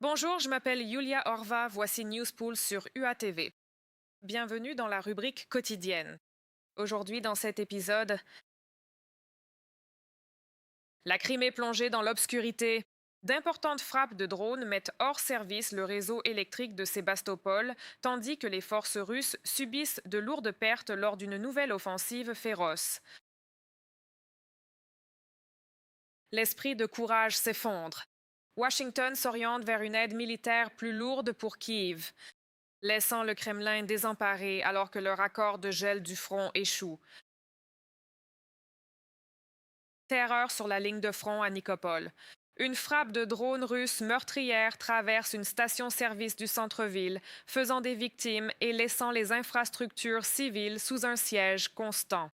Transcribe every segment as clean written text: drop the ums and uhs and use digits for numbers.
Bonjour, je m'appelle Yulia Orva, voici Newspool sur UATV. Bienvenue dans la rubrique quotidienne. Aujourd'hui, dans cet épisode, la Crimée plongée dans l'obscurité. D'importantes frappes de drones mettent hors service le réseau électrique de Sébastopol, tandis que les forces russes subissent de lourdes pertes lors d'une nouvelle offensive féroce. L'esprit de courage s'effondre. Washington s'oriente vers une aide militaire plus lourde pour Kiev, laissant le Kremlin désemparé alors que leur accord de gel du front échoue. Terreur sur la ligne de front à Nikopol. Une frappe de drone russe meurtrière traverse une station-service du centre-ville, faisant des victimes et laissant les infrastructures civiles sous un siège constant.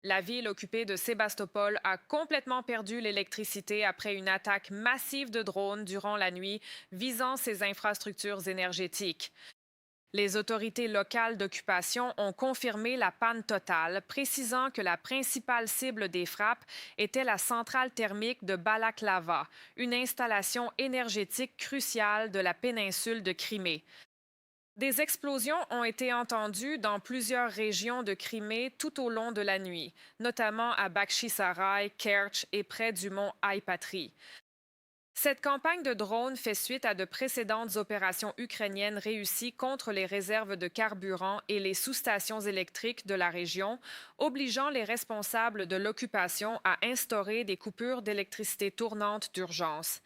La ville occupée de Sébastopol a complètement perdu l'électricité après une attaque massive de drones durant la nuit visant ses infrastructures énergétiques. Les autorités locales d'occupation ont confirmé la panne totale, précisant que la principale cible des frappes était la centrale thermique de Balaklava, une installation énergétique cruciale de la péninsule de Crimée. Des explosions ont été entendues dans plusieurs régions de Crimée tout au long de la nuit, notamment à Bakhchisarai, Kerch et près du mont Aïpatri. Cette campagne de drones fait suite à de précédentes opérations ukrainiennes réussies contre les réserves de carburant et les sous-stations électriques de la région, obligeant les responsables de l'occupation à instaurer des coupures d'électricité tournantes d'urgence.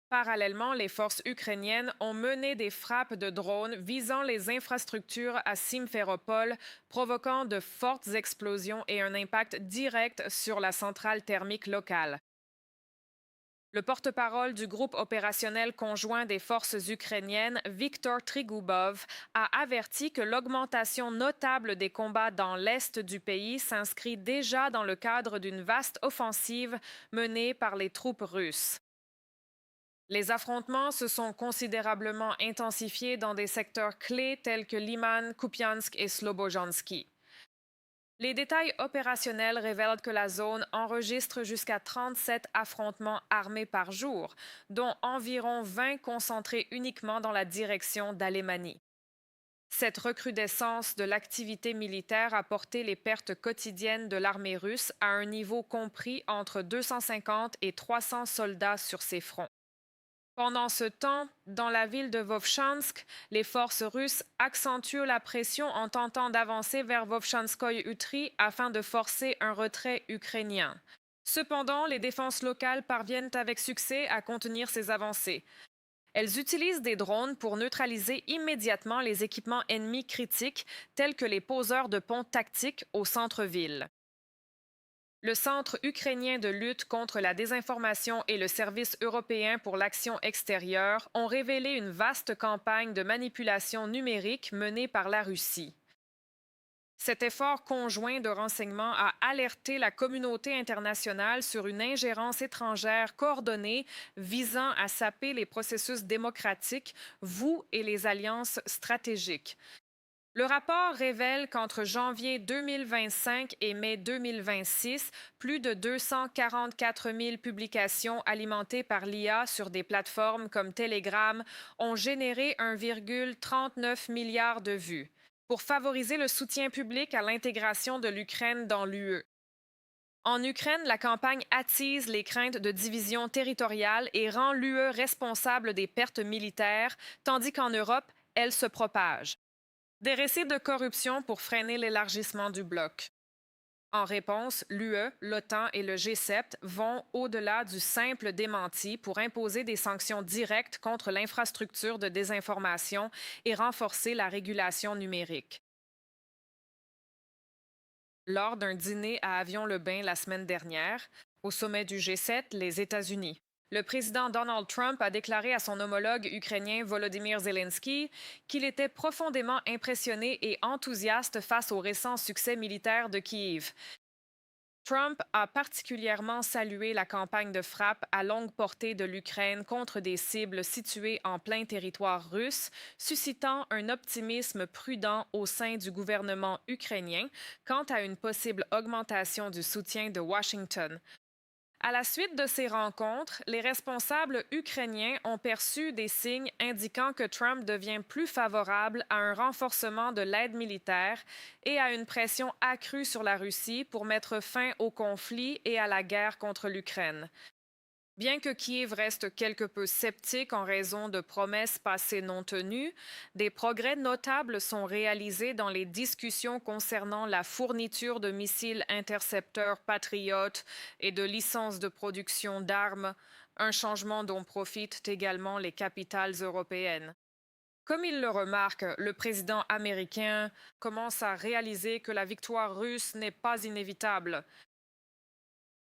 Parallèlement, les forces ukrainiennes ont mené des frappes de drones visant les infrastructures à Simferopol, provoquant de fortes explosions et un impact direct sur la centrale thermique locale. Le porte-parole du groupe opérationnel conjoint des forces ukrainiennes, Viktor Trigubov, a averti que l'augmentation notable des combats dans l'est du pays s'inscrit déjà dans le cadre d'une vaste offensive menée par les troupes russes. Les affrontements se sont considérablement intensifiés dans des secteurs clés tels que Liman, Kupiansk et Slobojanski. Les détails opérationnels révèlent que la zone enregistre jusqu'à 37 affrontements armés par jour, dont environ 20 concentrés uniquement dans la direction d'Alémanie. Cette recrudescence de l'activité militaire a porté les pertes quotidiennes de l'armée russe à un niveau compris entre 250 et 300 soldats sur ces fronts. Pendant ce temps, dans la ville de Vovchansk, les forces russes accentuent la pression en tentant d'avancer vers Vovchanskoye-Utri afin de forcer un retrait ukrainien. Cependant, les défenses locales parviennent avec succès à contenir ces avancées. Elles utilisent des drones pour neutraliser immédiatement les équipements ennemis critiques tels que les poseurs de ponts tactiques au centre-ville. Le Centre ukrainien de lutte contre la désinformation et le Service européen pour l'action extérieure ont révélé une vaste campagne de manipulation numérique menée par la Russie. Cet effort conjoint de renseignement a alerté la communauté internationale sur une ingérence étrangère coordonnée visant à saper les processus démocratiques, vous et les alliances stratégiques. Le rapport révèle qu'entre janvier 2025 et mai 2026, plus de 244 000 publications alimentées par l'IA sur des plateformes comme Telegram ont généré 1,39 milliard de vues pour favoriser le soutien public à l'intégration de l'Ukraine dans l'UE. En Ukraine, la campagne attise les craintes de division territoriale et rend l'UE responsable des pertes militaires, tandis qu'en Europe, elle se propage. Des récits de corruption pour freiner l'élargissement du bloc. En réponse, l'UE, l'OTAN et le G7 vont au-delà du simple démenti pour imposer des sanctions directes contre l'infrastructure de désinformation et renforcer la régulation numérique. Lors d'un dîner à Avion-le-Bain la semaine dernière, au sommet du G7, les États-Unis, le président Donald Trump a déclaré à son homologue ukrainien Volodymyr Zelensky qu'il était profondément impressionné et enthousiaste face au récent succès militaire de Kiev. Trump a particulièrement salué la campagne de frappe à longue portée de l'Ukraine contre des cibles situées en plein territoire russe, suscitant un optimisme prudent au sein du gouvernement ukrainien quant à une possible augmentation du soutien de Washington. À la suite de ces rencontres, les responsables ukrainiens ont perçu des signes indiquant que Trump devient plus favorable à un renforcement de l'aide militaire et à une pression accrue sur la Russie pour mettre fin au conflit et à la guerre contre l'Ukraine. Bien que Kiev reste quelque peu sceptique en raison de promesses passées non tenues, des progrès notables sont réalisés dans les discussions concernant la fourniture de missiles intercepteurs Patriot et de licences de production d'armes, un changement dont profitent également les capitales européennes. Comme il le remarque, le président américain commence à réaliser que la victoire russe n'est pas inévitable.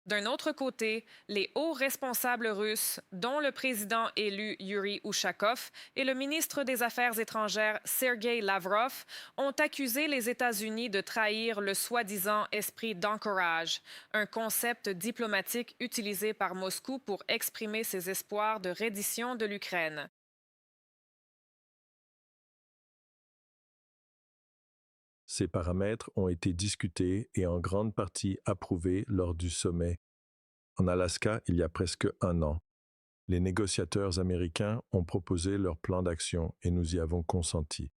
D'un autre côté, les hauts responsables russes, dont le président élu Yuri Ushakov et le ministre des Affaires étrangères Sergei Lavrov, ont accusé les États-Unis de trahir le soi-disant esprit d'encourage, un concept diplomatique utilisé par Moscou pour exprimer ses espoirs de reddition de l'Ukraine. Ces paramètres ont été discutés et en grande partie approuvés lors du sommet en Alaska il y a presque un an. Les négociateurs américains ont proposé leur plan d'action et nous y avons consenti.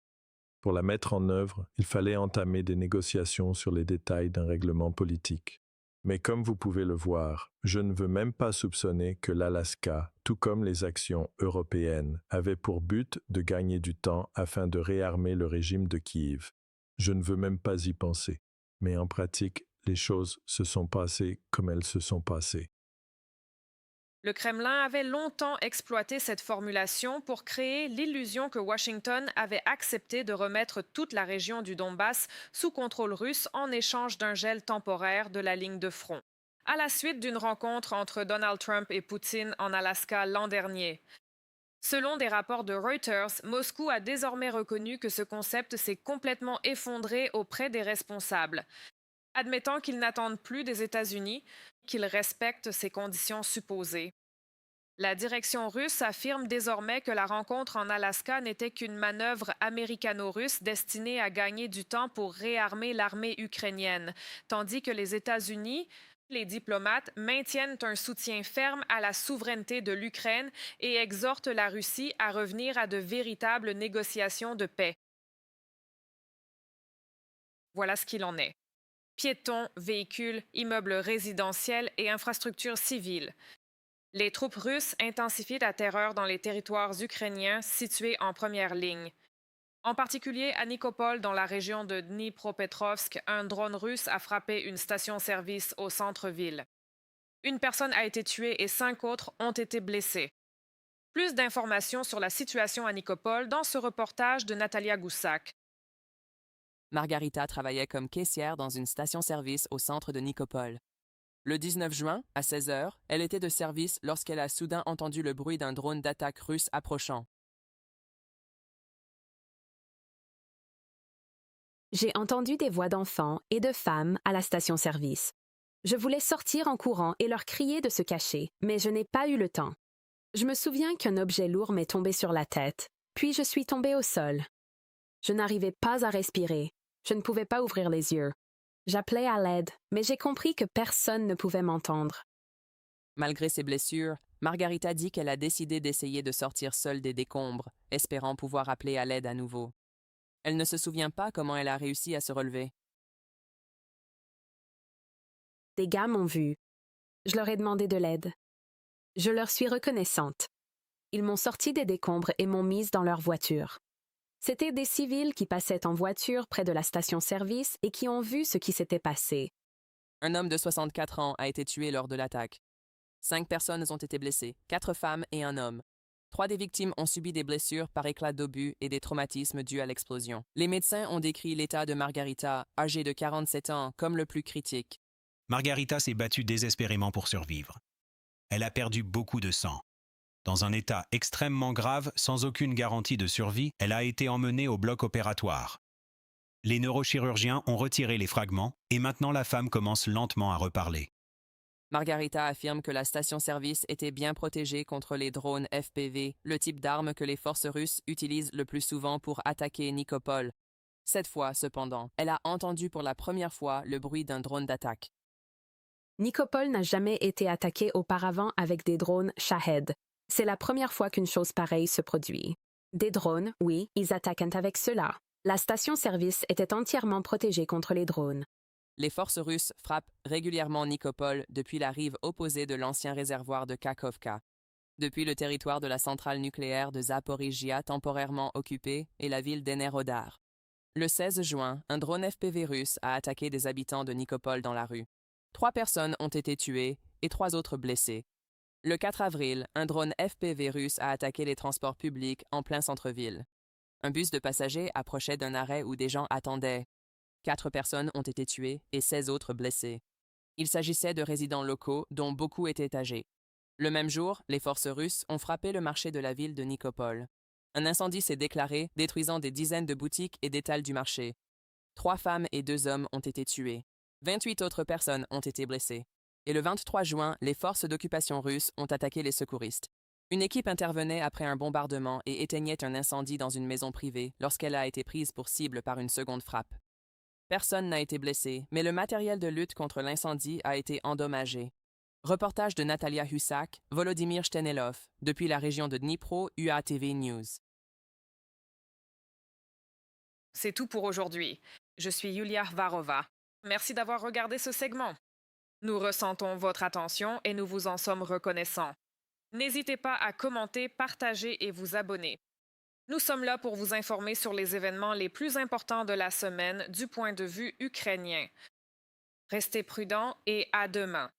Pour la mettre en œuvre, il fallait entamer des négociations sur les détails d'un règlement politique. Mais comme vous pouvez le voir, je ne veux même pas soupçonner que l'Alaska, tout comme les actions européennes, avaient pour but de gagner du temps afin de réarmer le régime de Kiev. Je ne veux même pas y penser. Mais en pratique, les choses se sont passées comme elles se sont passées. Le Kremlin avait longtemps exploité cette formulation pour créer l'illusion que Washington avait accepté de remettre toute la région du Donbass sous contrôle russe en échange d'un gel temporaire de la ligne de front. À la suite d'une rencontre entre Donald Trump et Poutine en Alaska l'an dernier. Selon des rapports de Reuters, Moscou a désormais reconnu que ce concept s'est complètement effondré auprès des responsables, admettant qu'ils n'attendent plus des États-Unis qu'ils respectent ces conditions supposées. La direction russe affirme désormais que la rencontre en Alaska n'était qu'une manœuvre américano-russe destinée à gagner du temps pour réarmer l'armée ukrainienne, tandis que les États-Unis, les diplomates, maintiennent un soutien ferme à la souveraineté de l'Ukraine et exhortent la Russie à revenir à de véritables négociations de paix. Voilà ce qu'il en est. Piétons, véhicules, immeubles résidentiels et infrastructures civiles. Les troupes russes intensifient la terreur dans les territoires ukrainiens situés en première ligne. En particulier à Nikopol, dans la région de Dnipropetrovsk, un drone russe a frappé une station-service au centre-ville. Une personne a été tuée et 5 autres ont été blessés. Plus d'informations sur la situation à Nikopol dans ce reportage de Natalia Goussac. Margarita travaillait comme caissière dans une station-service au centre de Nikopol. Le 19 juin, à 16 heures, elle était de service lorsqu'elle a soudain entendu le bruit d'un drone d'attaque russe approchant. J'ai entendu des voix d'enfants et de femmes à la station-service. Je voulais sortir en courant et leur crier de se cacher, mais je n'ai pas eu le temps. Je me souviens qu'un objet lourd m'est tombé sur la tête, puis je suis tombée au sol. Je n'arrivais pas à respirer. Je ne pouvais pas ouvrir les yeux. J'appelais à l'aide, mais j'ai compris que personne ne pouvait m'entendre. Malgré ses blessures, Margarita dit qu'elle a décidé d'essayer de sortir seule des décombres, espérant pouvoir appeler à l'aide à nouveau. Elle ne se souvient pas comment elle a réussi à se relever. Des gars m'ont vue. Je leur ai demandé de l'aide. Je leur suis reconnaissante. Ils m'ont sortie des décombres et m'ont mise dans leur voiture. C'étaient des civils qui passaient en voiture près de la station-service et qui ont vu ce qui s'était passé. Un homme de 64 ans a été tué lors de l'attaque. 5 personnes ont été blessées, 4 femmes et un homme. 3 des victimes ont subi des blessures par éclat d'obus et des traumatismes dus à l'explosion. Les médecins ont décrit l'état de Margarita, âgée de 47 ans, comme le plus critique. Margarita s'est battue désespérément pour survivre. Elle a perdu beaucoup de sang. Dans un état extrêmement grave, sans aucune garantie de survie, elle a été emmenée au bloc opératoire. Les neurochirurgiens ont retiré les fragments et maintenant la femme commence lentement à reparler. Margarita affirme que la station-service était bien protégée contre les drones FPV, le type d'arme que les forces russes utilisent le plus souvent pour attaquer Nikopol. Cette fois, cependant, elle a entendu pour la première fois le bruit d'un drone d'attaque. Nikopol n'a jamais été attaqué auparavant avec des drones Shahed. C'est la première fois qu'une chose pareille se produit. Des drones, oui, ils attaquent avec cela. La station-service était entièrement protégée contre les drones. Les forces russes frappent régulièrement Nikopol depuis la rive opposée de l'ancien réservoir de Kakhovka, depuis le territoire de la centrale nucléaire de Zaporizhia temporairement occupée et la ville d'Enerodar. Le 16 juin, un drone FPV russe a attaqué des habitants de Nikopol dans la rue. 3 personnes ont été tuées et 3 autres blessées. Le 4 avril, un drone FPV russe a attaqué les transports publics en plein centre-ville. Un bus de passagers approchait d'un arrêt où des gens attendaient. 4 personnes ont été tuées et 16 autres blessées. Il s'agissait de résidents locaux dont beaucoup étaient âgés. Le même jour, les forces russes ont frappé le marché de la ville de Nikopol. Un incendie s'est déclaré, détruisant des dizaines de boutiques et d'étals du marché. 3 femmes et 2 hommes ont été tués. 28 autres personnes ont été blessées. Et le 23 juin, les forces d'occupation russes ont attaqué les secouristes. Une équipe intervenait après un bombardement et éteignait un incendie dans une maison privée lorsqu'elle a été prise pour cible par une seconde frappe. Personne n'a été blessé, mais le matériel de lutte contre l'incendie a été endommagé. Reportage de Natalia Husak, Volodymyr Shtenelov, depuis la région de Dnipro, UATV News. C'est tout pour aujourd'hui. Je suis Yulia Varova. Merci d'avoir regardé ce segment. Nous ressentons votre attention et nous vous en sommes reconnaissants. N'hésitez pas à commenter, partager et vous abonner. Nous sommes là pour vous informer sur les événements les plus importants de la semaine du point de vue ukrainien. Restez prudents et à demain.